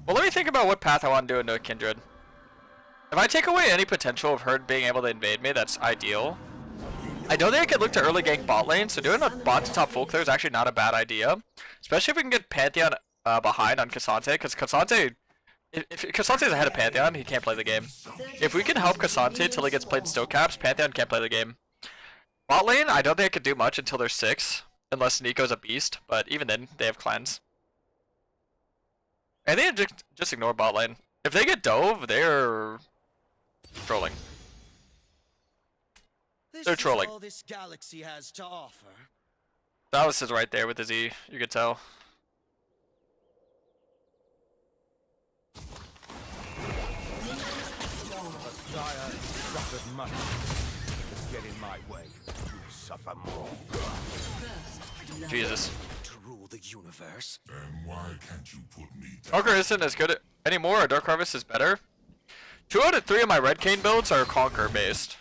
Well, let me think about what path I want to do into a Kindred. If I take away any potential of her being able to invade me, that's ideal. I don't think I could look to early gank bot lane, so doing a bot to top full clear is actually not a bad idea. Especially if we can get Pantheon behind on Cassante, because Cassante, if Cassante's ahead of Pantheon, he can't play the game. If we can help Cassante till he gets played still caps, Pantheon can't play the game. Bot lane, I don't think I could do much until they're 6, unless Nico's a beast, but even then, they have cleanse. I think just ignore bot lane. If they get dove, they're trolling. They're trolling. All this galaxy has to offer. Dallas is right there with his E, you could tell. Get in my way. You suffer more. Jesus. To rule the universe. Then why can't you put me down? Conquer isn't as good anymore, or Dark Harvest is better. 2 out of 3 of my Red Cane builds are Conquer based.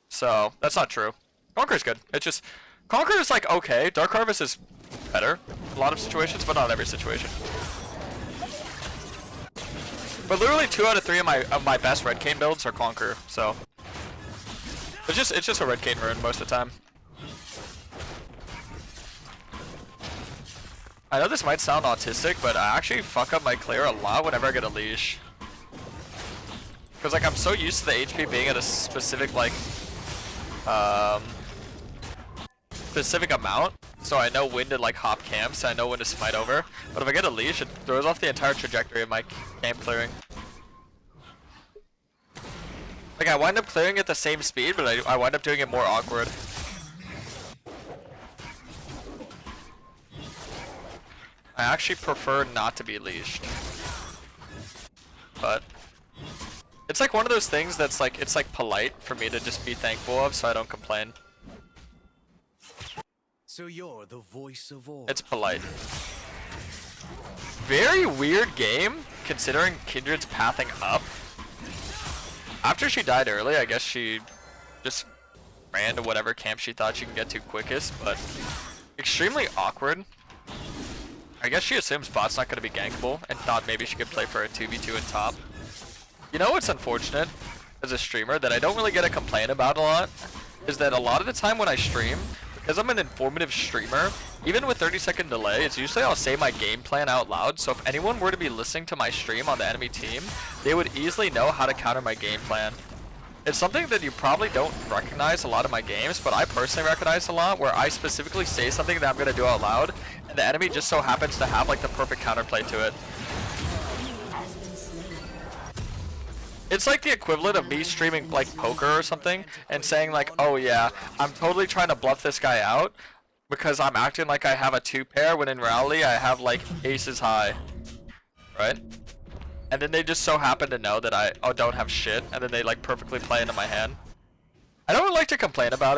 So, that's not true. Conquer's good. It's just, Conquer is like okay, Dark Harvest is better in a lot of situations, but not every situation. But literally 2 out of 3 of my best Red Cane builds are Conquer, so. It's just a Red Cane rune most of the time. I know this might sound autistic, but I actually fuck up my clear a lot whenever I get a leash. Because like I'm so used to the HP being at a specific like specific amount, so I know when to like hop camps, I know when to smite over. But if I get a leash, it throws off the entire trajectory of my camp clearing. Like I wind up clearing at the same speed, but I wind up doing it more awkward. I actually prefer not to be leashed. But it's like one of those things that's like, it's like polite for me to just be thankful of, so I don't complain. So you're the voice of all. It's polite. Very weird game, considering Kindred's pathing up. After she died early, I guess she just ran to whatever camp she thought she could get to quickest, but extremely awkward. I guess she assumes bot's not going to be gankable and thought maybe she could play for a 2v2 in top. You know what's unfortunate as a streamer that I don't really get to complain about a lot is that a lot of the time when I stream, because I'm an informative streamer, even with 30-second delay, it's usually I'll say my game plan out loud, so if anyone were to be listening to my stream on the enemy team, they would easily know how to counter my game plan. It's something that you probably don't recognize a lot of my games, but I personally recognize a lot, where I specifically say something that I'm going to do out loud, and the enemy just so happens to have like the perfect counterplay to it. It's like the equivalent of me streaming like poker or something and saying like, oh yeah, I'm totally trying to bluff this guy out because I'm acting like I have a 2-pair when in reality I have like aces high, right? And then they just so happen to know that I don't have shit, and then they like perfectly play into my hand. I don't like to complain about